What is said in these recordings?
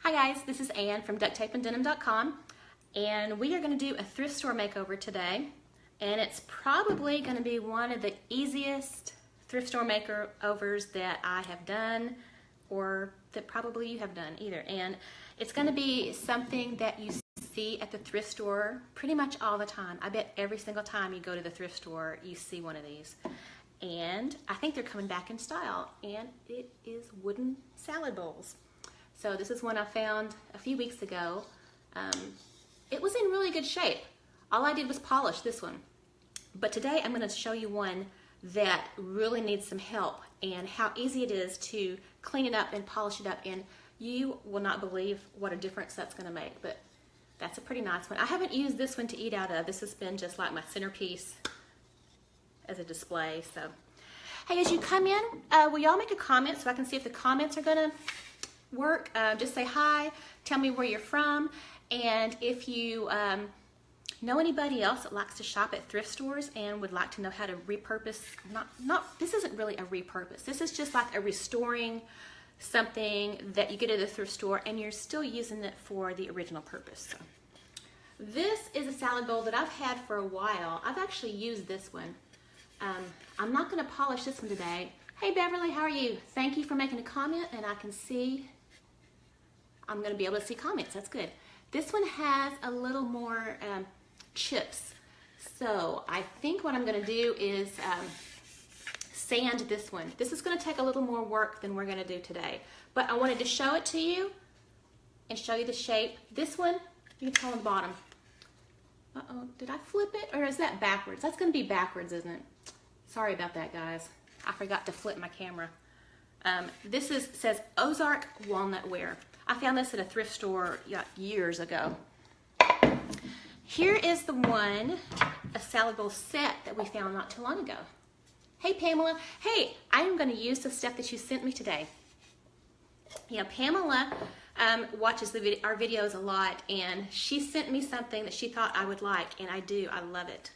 Hi guys, this is Ann from ducttapeanddenim.com, and we are going to do a thrift store makeover today, and it's probably going to be one of the easiest thrift store makeovers that I have done, or that probably you have done either. And it's going to be something that you see at the thrift store pretty much all the time. I bet every single time you go to the thrift store you see one of these, and I think they're coming back in style, and it is wooden salad bowls. So this is one I found a few weeks ago. It was in really good shape. All I did was polish this one. But today I'm going to show you one that really needs some help and how easy it is to clean it up and polish it up. And you will not believe what a difference that's going to make. But that's a pretty nice one. I haven't used this one to eat out of. This has been just like my centerpiece as a display. So, hey, as you come in, will y'all make a comment so I can see if the comments are going to work? Just say hi, tell me where you're from, and if you know anybody else that likes to shop at thrift stores and would like to know how to repurpose, this isn't really a repurpose, this is just like a restoring something that you get at the thrift store and you're still using it for the original purpose. So, this is a salad bowl that I've had for a while. I've actually used this one. I'm not going to polish this one today. Hey Beverly, how are you? Thank you for making a comment, and I can see, I'm going to be able to see comments. That's good. This one has a little more chips. So I think what I'm going to do is sand this one. This is going to take a little more work than we're going to do today. But I wanted to show it to you and show you the shape. This one, you can tell on the bottom. Uh-oh, did I flip it? Or is that backwards? That's going to be backwards, isn't it? Sorry about that, guys. I forgot to flip my camera. This says Ozark Walnut Wear. I found this at a thrift store years ago. Here is the one, a salad bowl set that we found not too long ago. Hey Pamela, hey, I am going to use the stuff that you sent me today. You know, Pamela watches our videos a lot, and she sent me something that she thought I would like, and I do. I love it.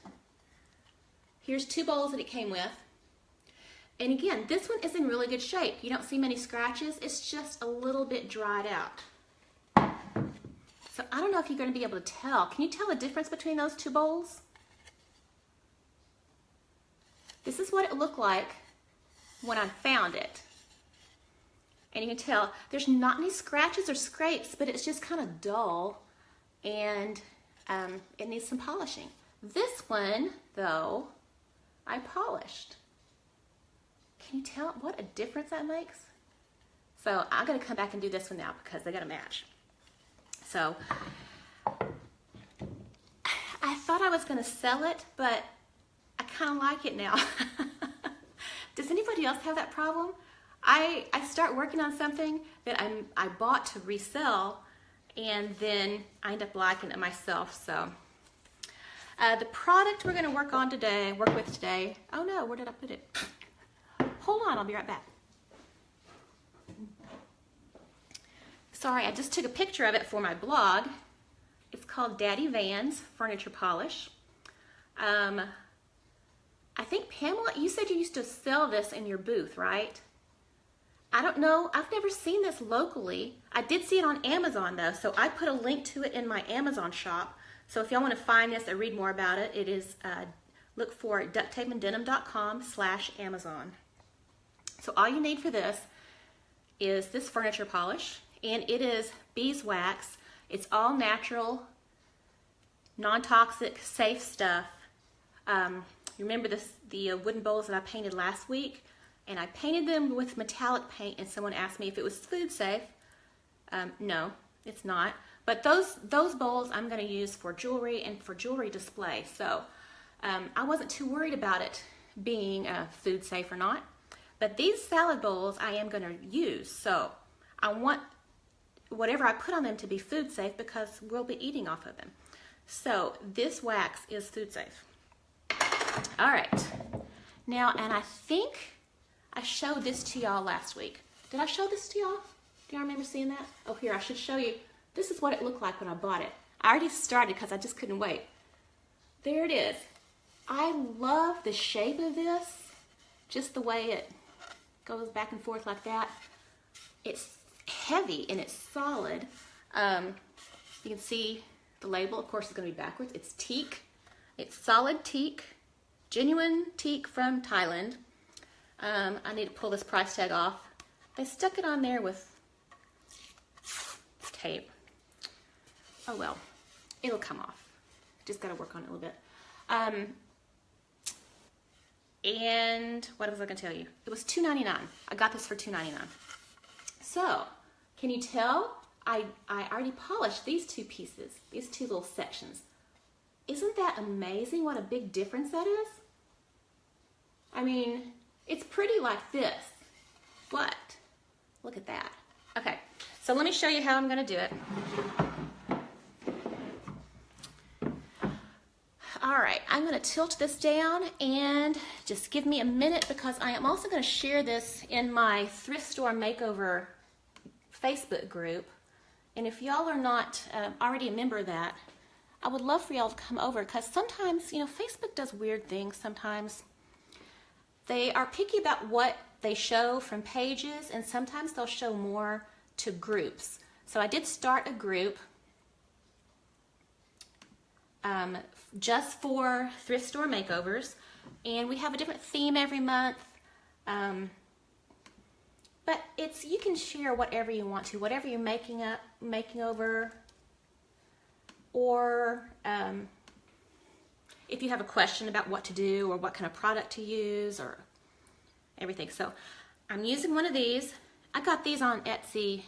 Here's 2 bowls that it came with. And again, this one is in really good shape. You don't see many scratches. It's just a little bit dried out. So I don't know if you're going to be able to tell. Can you tell the difference between those 2 bowls? This is what it looked like when I found it. And you can tell there's not any scratches or scrapes, but it's just kind of dull, and it needs some polishing. This one, though, I polished. Can you tell what a difference that makes? So I'm going to come back and do this one now because they got to match. So I thought I was going to sell it, but I kind of like it now. Does anybody else have that problem? I start working on something that I bought to resell, and then I end up liking it myself. So the product we're going to work with today. Oh no, where did I put it? Hold on, I'll be right back. Sorry, I just took a picture of it for my blog. It's called Daddy Van's Furniture Polish. I think, Pamela, you said you used to sell this in your booth, right? I don't know. I've never seen this locally. I did see it on Amazon, though, so I put a link to it in my Amazon shop. So if y'all want to find this or read more about it, it is, look for ducttapeanddenim.com/Amazon. So all you need for this is this furniture polish, and it is beeswax. It's all natural, non-toxic, safe stuff. Remember the wooden bowls that I painted last week? And I painted them with metallic paint, and someone asked me if it was food safe. No, it's not. But those bowls I'm going to use for jewelry and for jewelry display. So I wasn't too worried about it being food safe or not. But these salad bowls I am going to use, so I want whatever I put on them to be food safe because we'll be eating off of them. So this wax is food safe. All right. Now, and I think I showed this to y'all last week. Did I show this to y'all? Do y'all remember seeing that? Oh, here, I should show you. This is what it looked like when I bought it. I already started because I just couldn't wait. There it is. I love the shape of this, just the way it goes back and forth like that. It's heavy and it's solid. You can see the label, of course, is going to be backwards. It's teak. It's solid teak, genuine teak from Thailand. I need to pull this price tag off. They stuck it on there with tape. Oh well, it'll come off. Just got to work on it a little bit. And what was I going to tell you? It was $2.99. I got this for $2.99. So, can you tell? I already polished these two pieces, these two little sections. Isn't that amazing what a big difference that is? I mean, it's pretty like this, but look at that. Okay, so let me show you how I'm going to do it. All right, I'm going to tilt this down and just give me a minute because I am also going to share this in my thrift store makeover Facebook group. And if y'all are not already a member of that, I would love for y'all to come over because sometimes, you know, Facebook does weird things sometimes. They are picky about what they show from pages, and sometimes they'll show more to groups. So I did start a group just for thrift store makeovers, and we have a different theme every month. But you can share whatever you want to, whatever you're making over, or if you have a question about what to do or what kind of product to use or everything. So I'm using one of these. I got these on Etsy,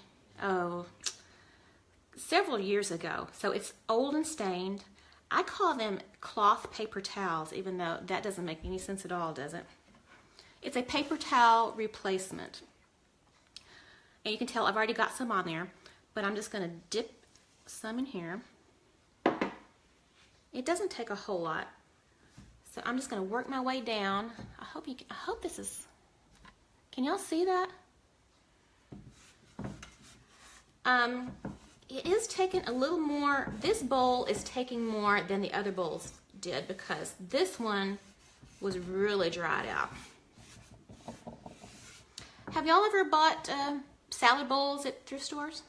several years ago. So it's old and stained. I call them cloth paper towels, even though that doesn't make any sense at all, does it? It's a paper towel replacement. And you can tell I've already got some on there, but I'm just going to dip some in here. It doesn't take a whole lot, so I'm just going to work my way down. I hope this is. Can y'all see that? It is taking a little more. This bowl is taking more than the other bowls did because this one was really dried out. Have y'all ever bought salad bowls at thrift stores?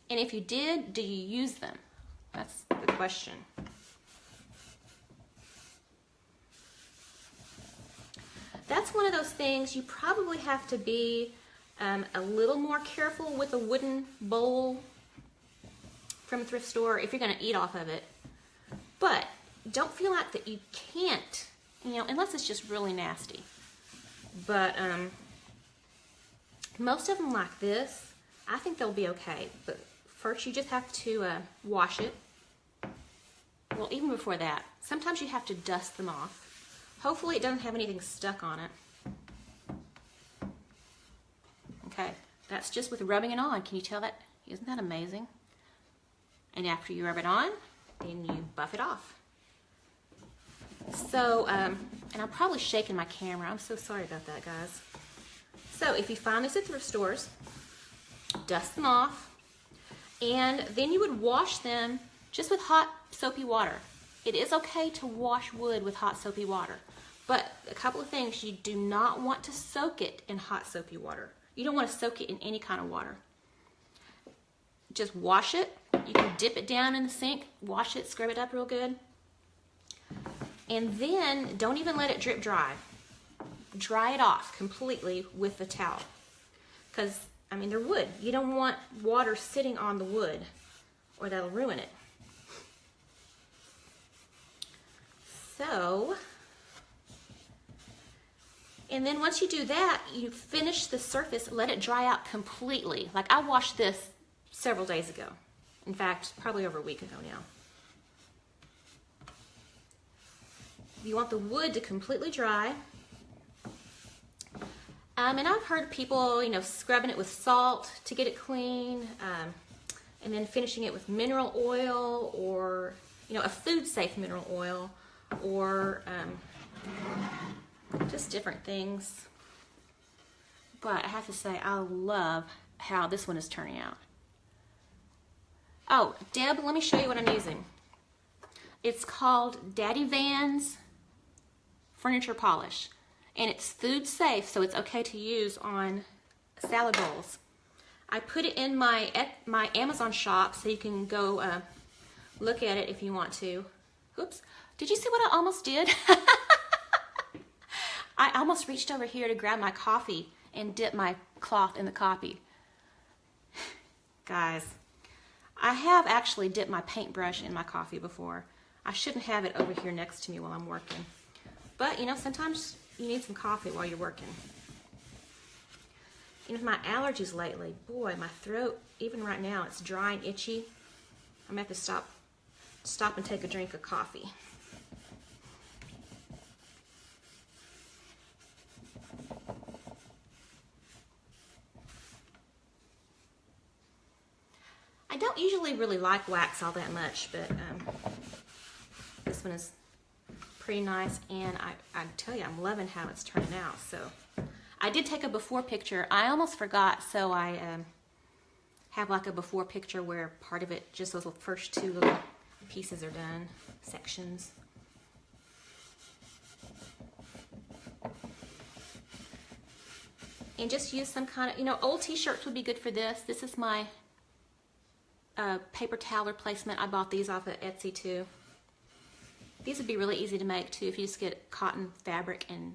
And if you did, do you use them? That's the question. That's one of those things you probably have to be a little more careful with a wooden bowl from a thrift store if you're going to eat off of it. But don't feel like that you can't, you know, unless it's just really nasty. But most of them like this, I think they'll be okay. But first you just have to wash it. Well, even before that, sometimes you have to dust them off. Hopefully it doesn't have anything stuck on it. Okay, that's just with rubbing it on. Can you tell that? Isn't that amazing? And after you rub it on, then you buff it off. So, and I'm probably shaking my camera. I'm so sorry about that, guys. So if you find this at thrift stores, dust them off, and then you would wash them just with hot soapy water. It is okay to wash wood with hot soapy water, but a couple of things: you do not want to soak it in hot soapy water. You don't want to soak it in any kind of water. Just wash it. You can dip it down in the sink, wash it, scrub it up real good, and then don't even let it drip dry. Dry it off completely with the towel, because I mean they're wood. You don't want water sitting on the wood, or that'll ruin it. So, and then once you do that, you finish the surface, let it dry out completely. Like I washed this several days ago. In fact, probably over a week ago now. You want the wood to completely dry. And I've heard people, you know, scrubbing it with salt to get it clean, and then finishing it with mineral oil, or, you know, a food-safe mineral oil, or just different things. But I have to say, I love how this one is turning out. Oh, Deb, let me show you what I'm using. It's called Daddy Van's Furniture Polish, and it's food safe, so it's okay to use on salad bowls. I put it in my Amazon shop, so you can go look at it if you want to. Oops, did you see what I almost did? I almost reached over here to grab my coffee and dip my cloth in the coffee. Guys, I have actually dipped my paintbrush in my coffee before. I shouldn't have it over here next to me while I'm working. But, you know, sometimes you need some coffee while you're working. You know, with my allergies lately, boy, my throat, even right now, it's dry and itchy. I'm going to have to stop and take a drink of coffee. I don't usually really like wax all that much, but this one is pretty nice, and I tell you, I'm loving how it's turning out. So I did take a before picture. I almost forgot, so I have like a before picture where part of it, just those first two little pieces are done, sections. And just use some kind of, you know, old t-shirts would be good for this. This is my paper towel replacement. I bought these off of Etsy too. These would be really easy to make too if you just get cotton fabric and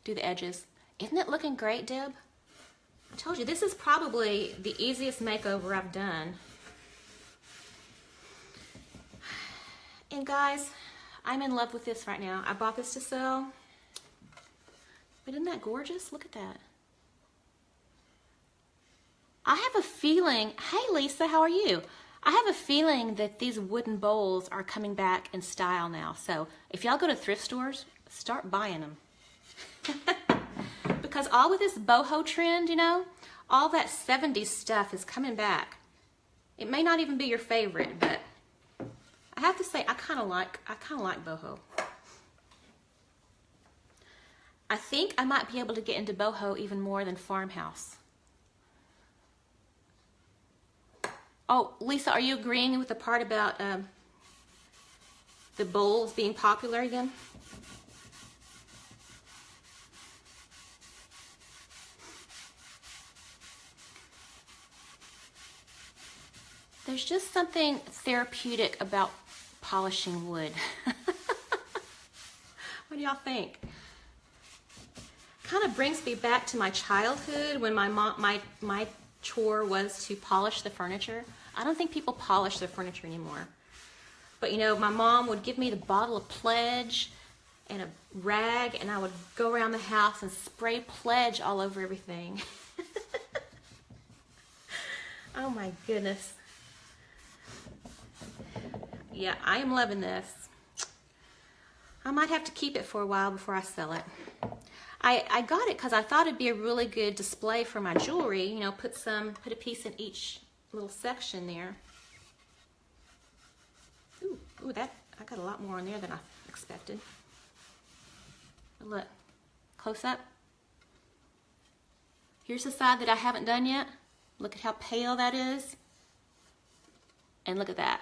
do the edges. Isn't it looking great, Deb? I told you, this is probably the easiest makeover I've done. And guys, I'm in love with this right now. I bought this to sell. But isn't that gorgeous? Look at that. I have a feeling, hey Lisa, how are you? I have a feeling that these wooden bowls are coming back in style now. So if y'all go to thrift stores, start buying them. Because all with this boho trend, you know, all that 70s stuff is coming back. It may not even be your favorite, but I have to say I kind of like boho. I think I might be able to get into boho even more than farmhouse. Oh, Lisa, are you agreeing with the part about the bowls being popular again? There's just something therapeutic about polishing wood. What do y'all think? Kind of brings me back to my childhood when my chore was to polish the furniture. I don't think people polish their furniture anymore. But you know, my mom would give me the bottle of Pledge and a rag, and I would go around the house and spray Pledge all over everything. Oh my goodness. Yeah, I am loving this. I might have to keep it for a while before I sell it. I got it because I thought it'd be a really good display for my jewelry. You know, put a piece in each little section there. Ooh, I got a lot more on there than I expected. Look, close up. Here's the side that I haven't done yet. Look at how pale that is. And look at that.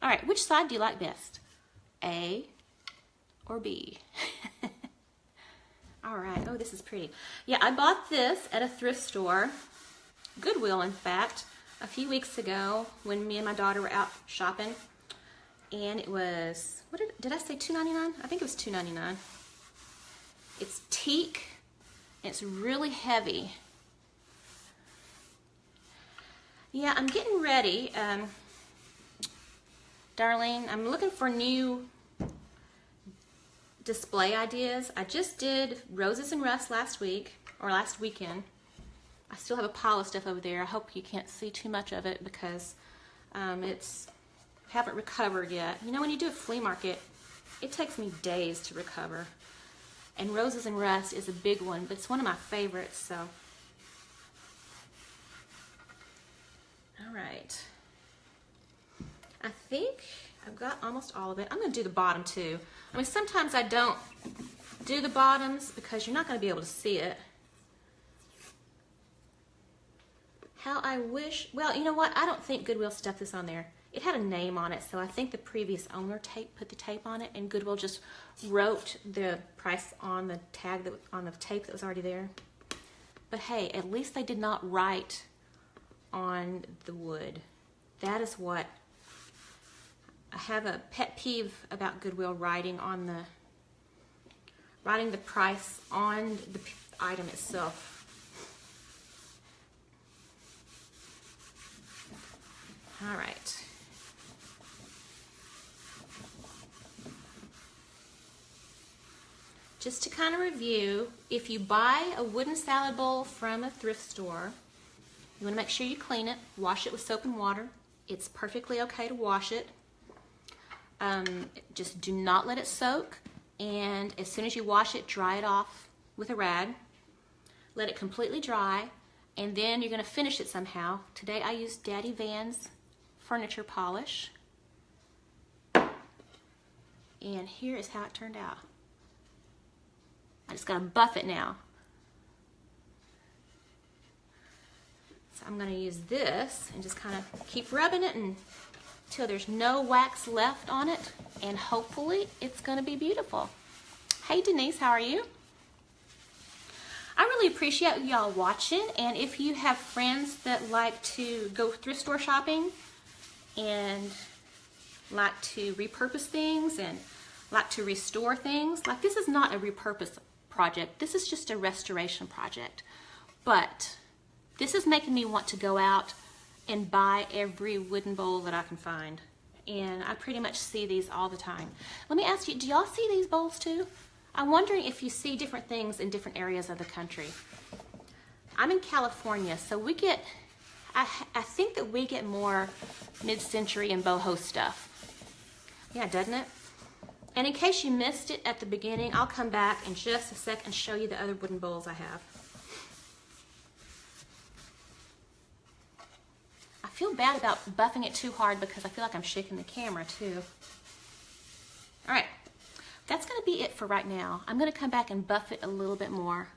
All right, which side do you like best? A or B? All right, oh, this is pretty. Yeah, I bought this at a thrift store, Goodwill, in fact, a few weeks ago when me and my daughter were out shopping. And it was, what did I say, $2.99? I think it was $2.99. It's teak, and it's really heavy. Yeah, I'm getting ready. Darlene, I'm looking for new display ideas. I just did Roses and Rust last weekend. I still have a pile of stuff over there. I hope you can't see too much of it because haven't recovered yet. You know, when you do a flea market, it takes me days to recover. And Roses and Rust is a big one, but it's one of my favorites, so. All right. I think I've got almost all of it. I'm going to do the bottom too. I mean, sometimes I don't do the bottoms because you're not going to be able to see it. How I wish, well, you know what? I don't think Goodwill stuck this on there. It had a name on it, so I think the previous owner put the tape on it, and Goodwill just wrote the price on the tag on the tape that was already there. but hey, at least they did not write on the wood. That is what, I have a pet peeve about Goodwill writing the price on the item itself. All right. Just to kind of review, if you buy a wooden salad bowl from a thrift store, you want to make sure you clean it, wash it with soap and water. It's perfectly okay to wash it. Just do not let it soak, and as soon as you wash it, dry it off with a rag. Let it completely dry, and then you're going to finish it somehow. Today I used Daddy Van's furniture polish, and here is how it turned out. I just got to buff it now. So I'm going to use this and just kind of keep rubbing it until there's no wax left on it, and hopefully it's going to be beautiful. Hey Denise, how are you? I really appreciate y'all watching, and if you have friends that like to go thrift store shopping and like to repurpose things and like to restore things, like this is not a repurpose project, this is just a restoration project, but this is making me want to go out and buy every wooden bowl that I can find, and I pretty much see these all the time. Let me ask you, do y'all see these bowls too? I'm wondering if you see different things in different areas of the country. I'm in California, so we get, I think that we get more mid-century and boho stuff. Yeah, doesn't it? And in case you missed it at the beginning, I'll come back in just a sec and show you the other wooden bowls I have. I feel bad about buffing it too hard because I feel like I'm shaking the camera too. All right, that's gonna be it for right now. I'm gonna come back and buff it a little bit more.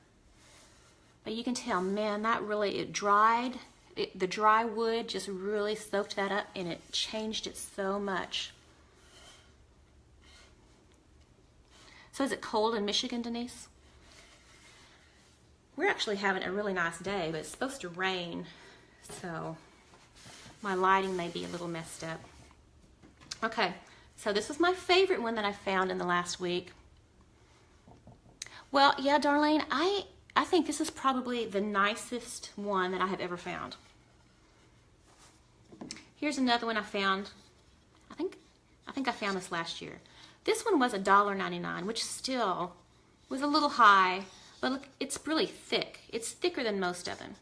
But you can tell, man, that really, it dried. The dry wood just really soaked that up, and it changed it so much. So is it cold in Michigan, Denise? We're actually having a really nice day, but it's supposed to rain, so my lighting may be a little messed up. Okay, so this was my favorite one that I found in the last week. Well, yeah, Darlene, I think this is probably the nicest one that I have ever found. Here's another one I found. I think I found this last year. This one was $1.99, which still was a little high, but look, it's really thick. It's thicker than most of them.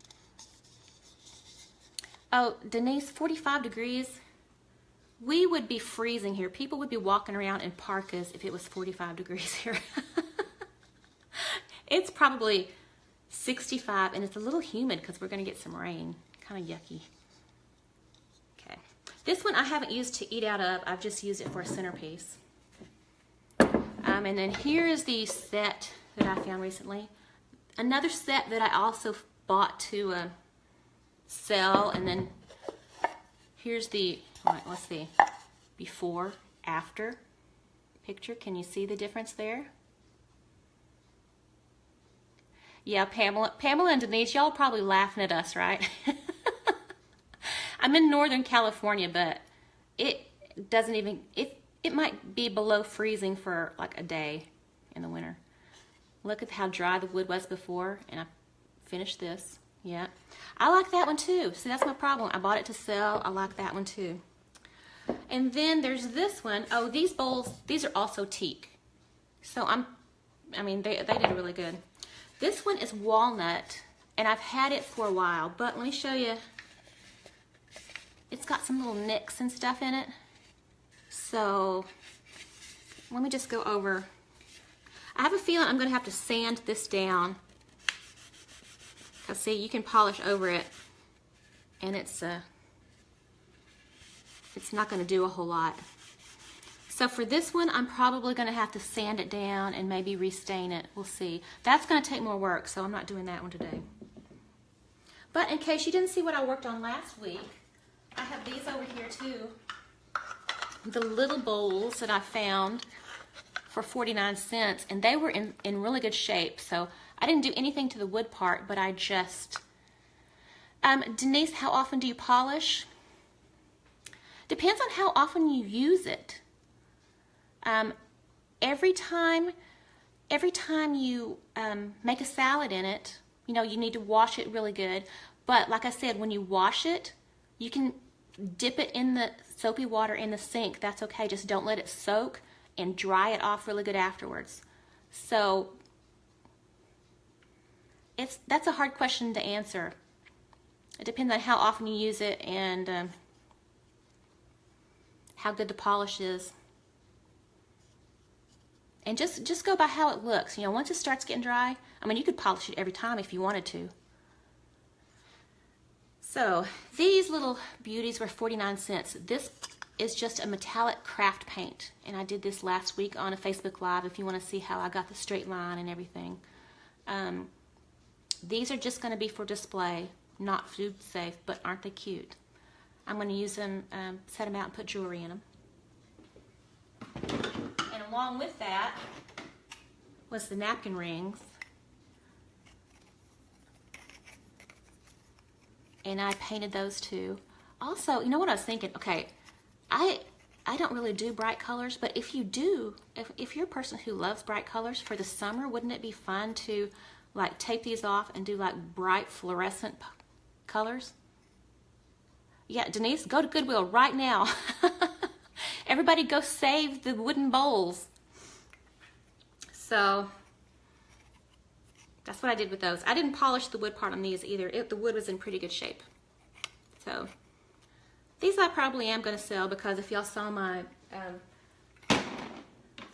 Oh, Denise, 45 degrees. We would be freezing here. People would be walking around in parkas if it was 45 degrees here. It's probably 65, and it's a little humid because we're going to get some rain. Kind of yucky. Okay. This one I haven't used to eat out of. I've just used it for a centerpiece. And then here is the set that I found recently. Another set that I also bought to sell, and then here's the, all right, let's see, before, after picture. Can you see the difference there? Yeah, Pamela and Denise, y'all are probably laughing at us, right? I'm in Northern California, but it doesn't even, it might be below freezing for like a day in the winter. Look at how dry the wood was before, and I finished this. Yeah, I like that one too. See, that's my problem. I bought it to sell. I like that one too. And then there's this one. Oh, these bowls, these are also teak. So I mean, they did really good. This one is walnut, and I've had it for a while, but let me show you. It's got some little nicks and stuff in it. So let me just go over. I have a feeling I'm going to have to sand this down. Because see, you can polish over it, and it's not going to do a whole lot. So for this one, I'm probably going to have to sand it down and maybe restain it. We'll see. That's going to take more work, so I'm not doing that one today. But in case you didn't see what I worked on last week, I have these over here too. The little bowls that I found for 49 cents, and they were in really good shape. So I didn't do anything to the wood part, but I just... Denise, how often do you polish? Depends on how often you use it. Every time you make a salad in it, you know, you need to wash it really good. But like I said, when you wash it, you can dip it in the soapy water in the sink. That's okay. Just don't let it soak, and dry it off really good afterwards. So that's a hard question to answer. It depends on how often you use it and how good the polish is. And just go by how it looks. You know, once it starts getting dry, I mean, you could polish it every time if you wanted to. So these little beauties were 49 cents. This is just a metallic craft paint, and I did this last week on a Facebook Live if you want to see how I got the straight line and everything. These are just going to be for display, not food safe, but aren't they cute? I'm going to use them, set them out and put jewelry in them. And along with that was the napkin rings. And I painted those too. Also, you know what I was thinking? Okay, I don't really do bright colors, but if you do, if you're a person who loves bright colors for the summer, wouldn't it be fun to like tape these off and do like bright fluorescent colors? Yeah, Denise, go to Goodwill right now. Everybody go save the wooden bowls. So that's what I did with those. I didn't polish the wood part on these either. The wood was in pretty good shape. So these I probably am going to sell, because if y'all saw my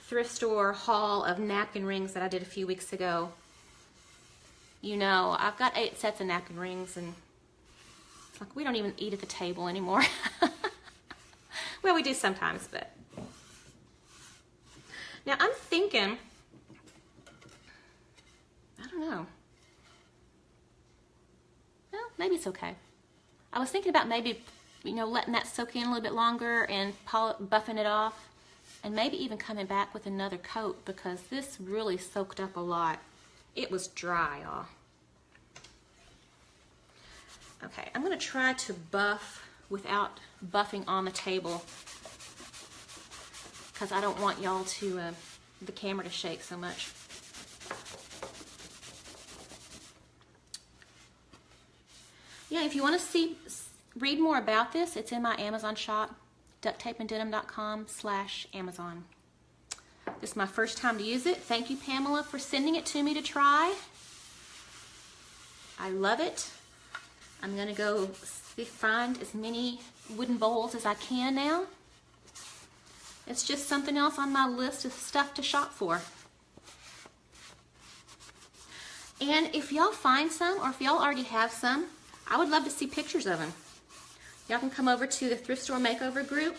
thrift store haul of napkin rings that I did a few weeks ago, you know, I've got 8 sets of napkin rings, and it's like we don't even eat at the table anymore. Well, we do sometimes, but. Now I'm thinking, I don't know. Well, maybe it's okay. I was thinking about maybe, you know, letting that soak in a little bit longer and buffing it off, and maybe even coming back with another coat, because this really soaked up a lot. It was dry, y'all. Okay, I'm going to try to buff without buffing on the table, because I don't want y'all to, the camera to shake so much. Yeah, if you want to read more about this, it's in my Amazon shop, ducttapeanddenim.com/Amazon. This is my first time to use it. Thank you, Pamela, for sending it to me to try. I love it. I'm going to go find as many wooden bowls as I can now. It's just something else on my list of stuff to shop for. And if y'all find some, or if y'all already have some, I would love to see pictures of them. Y'all can come over to the Thrift Store Makeover group.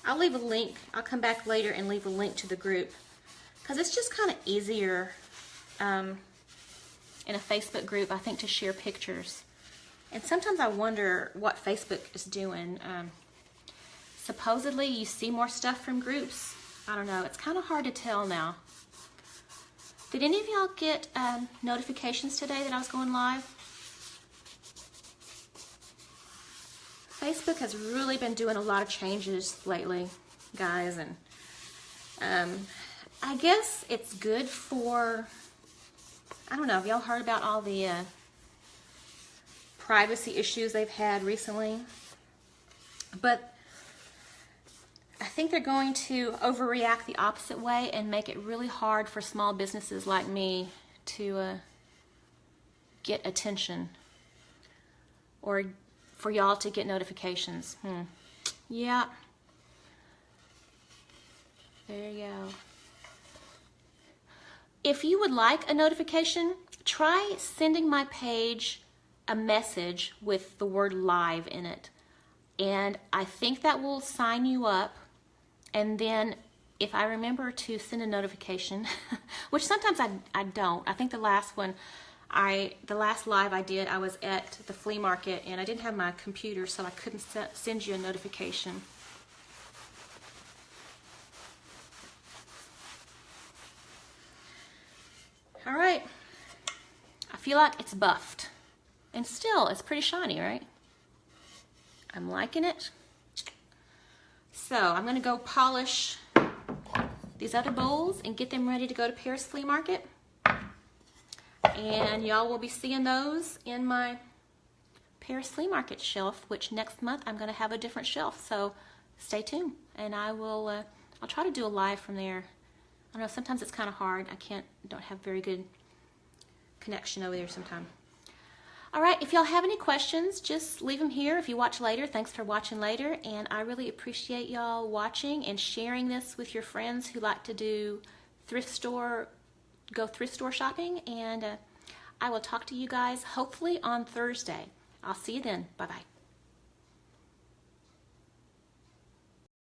I'll leave a link. I'll come back later and leave a link to the group, because it's just kind of easier in a Facebook group, I think, to share pictures. And sometimes I wonder what Facebook is doing. Supposedly you see more stuff from groups. I don't know. It's kind of hard to tell now. Did any of y'all get notifications today that I was going live? Facebook has really been doing a lot of changes lately, guys, and I guess it's good for, I don't know, have y'all heard about all the privacy issues they've had recently? But I think they're going to overreact the opposite way and make it really hard for small businesses like me to get attention, or for y'all to get notifications. Yeah. There you go. If you would like a notification, try sending my page a message with the word live in it. And I think that will sign you up. And then if I remember to send a notification, which sometimes I don't. I think the last one, the last live I did, I was at the flea market and I didn't have my computer, so I couldn't send you a notification. All right, I feel like it's buffed. And still, it's pretty shiny, right? I'm liking it. So I'm gonna go polish these other bowls and get them ready to go to Paris Flea Market. And y'all will be seeing those in my Paris Flea Market shelf, which next month I'm gonna have a different shelf. So stay tuned, and I'll try to do a live from there. I don't know, sometimes it's kind of hard. Don't have very good connection over there sometimes. All right, if y'all have any questions, just leave them here. If you watch later, thanks for watching later. And I really appreciate y'all watching and sharing this with your friends who like to do thrift store shopping. And I will talk to you guys hopefully on Thursday. I'll see you then. Bye-bye.